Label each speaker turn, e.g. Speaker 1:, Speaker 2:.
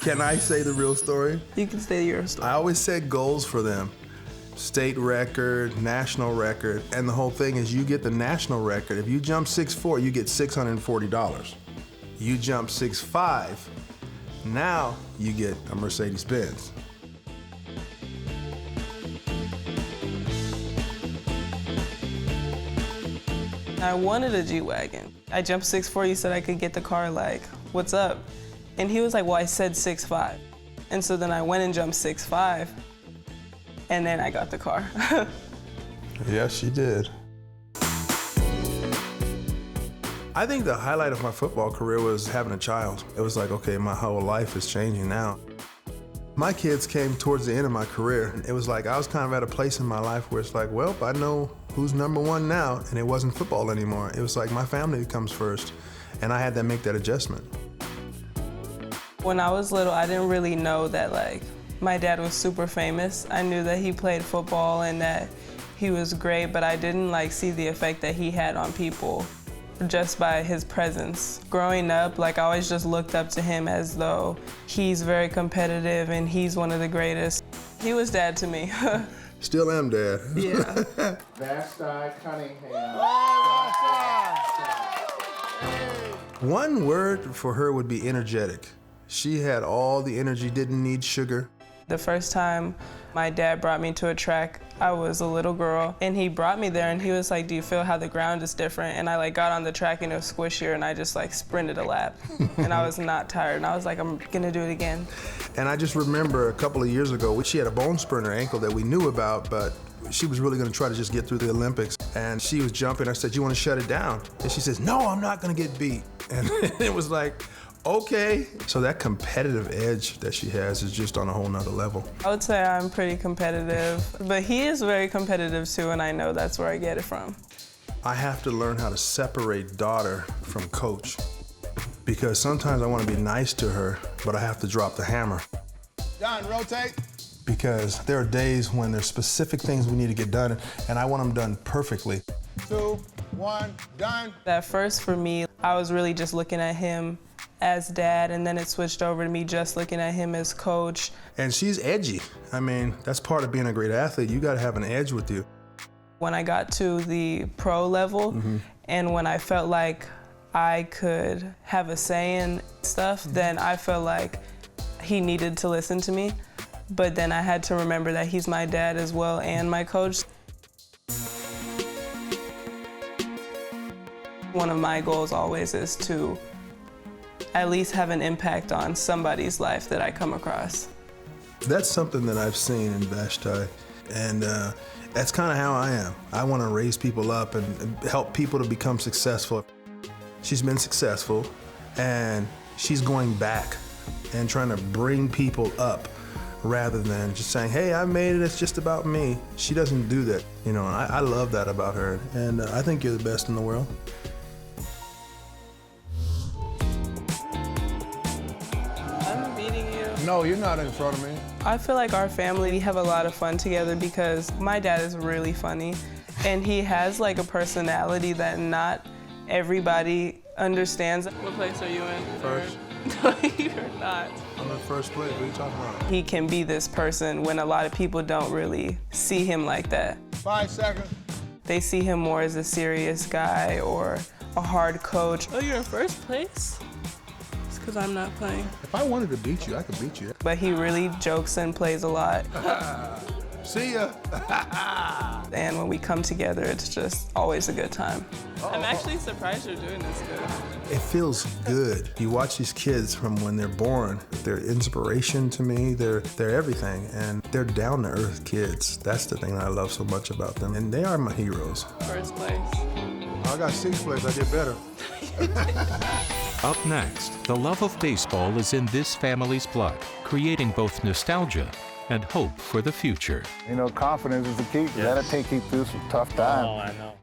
Speaker 1: Can I say the real story?
Speaker 2: You can say your story.
Speaker 1: I always set goals for them. State record, national record, and the whole thing is you get the national record. If you jump 6'4", you get $640. You jump 6'5", now you get a Mercedes-Benz.
Speaker 2: I wanted a G-Wagon. I jumped 6'4", you said I could get the car, like, what's up? And he was like, well, I said 6'5". And so then I went and jumped 6'5", and then I got the car.
Speaker 1: Yes, she did. I think the highlight of my football career was having a child. It was like, okay, my whole life is changing now. My kids came towards the end of my career. It was like I was kind of at a place in my life where it's like, well, I know who's number one now, and it wasn't football anymore. It was like my family comes first, and I had to make that adjustment.
Speaker 2: When I was little, I didn't really know that, like, my dad was super famous. I knew that he played football and that he was great, but I didn't, like, see the effect that he had on people just by his presence. Growing up, like, I always just looked up to him as though he's very competitive and he's one of the greatest. He was dad to me.
Speaker 1: Still am dad.
Speaker 2: Yeah.
Speaker 3: Vashti Cunningham.
Speaker 1: One word for her would be energetic. She had all the energy, didn't need sugar.
Speaker 2: The first time my dad brought me to a track, I was a little girl, and he brought me there and he was like, do you feel how the ground is different? And I like got on the track and it was squishier and I just like sprinted a lap. And I was not tired and I was like, I'm gonna do it again.
Speaker 1: And I just remember a couple of years ago, she had a bone spur in her ankle that we knew about, but she was really gonna try to just get through the Olympics. And she was jumping, I said, you wanna shut it down? And she says, no, I'm not gonna get beat. And it was like, okay. So that competitive edge that she has is just on a whole nother level.
Speaker 2: I would say I'm pretty competitive, but he is very competitive too, and I know that's where I get it from.
Speaker 1: I have to learn how to separate daughter from coach, because sometimes I want to be nice to her, but I have to drop the hammer.
Speaker 3: Done, rotate.
Speaker 1: Because there are days when there's specific things we need to get done, and I want them done perfectly.
Speaker 3: 2, 1, done.
Speaker 2: At first for me, I was really just looking at him as dad, and then it switched over to me just looking at him as coach.
Speaker 1: And she's edgy. I mean, that's part of being a great athlete. You got to have an edge with you.
Speaker 2: When I got to the pro level, and when I felt like I could have a say in stuff, then I felt like he needed to listen to me. But then I had to remember that he's my dad as well and my coach. One of my goals always is to at least have an impact on somebody's life that I come across.
Speaker 1: That's something that I've seen in Vashti, and that's kind of how I am. I want to raise people up and help people to become successful. She's been successful, and she's going back and trying to bring people up rather than just saying, hey, I made it, it's just about me. She doesn't do that, you know, and I love that about her, and I think you're the best in the world.
Speaker 3: No, you're not in front of me.
Speaker 2: I feel like our family, we have a lot of fun together because my dad is really funny and he has like a personality that not everybody understands. What place are you in?
Speaker 1: First.
Speaker 2: No, you're not.
Speaker 1: I'm in first place. What are you talking about?
Speaker 2: He can be this person when a lot of people don't really see him like that.
Speaker 3: 5 seconds.
Speaker 2: They see him more as a serious guy or a hard coach. Oh, you're in first place? It's because I'm not playing.
Speaker 1: If I wanted to beat you, I could beat you.
Speaker 2: But he really jokes and plays a lot.
Speaker 1: See ya.
Speaker 2: And when we come together, it's just always a good time. I'm actually surprised you're doing this good.
Speaker 1: It feels good. You watch these kids from when they're born. They're inspiration to me. They're everything, and they're down-to-earth kids. That's the thing that I love so much about them, and they are my heroes.
Speaker 2: First place.
Speaker 1: I got 6th place. I did better.
Speaker 4: Up next, the love of baseball is in this family's blood, creating both nostalgia and hope for the future.
Speaker 3: You know, confidence is the key. You gotta take you through some tough times.
Speaker 5: Oh, I know.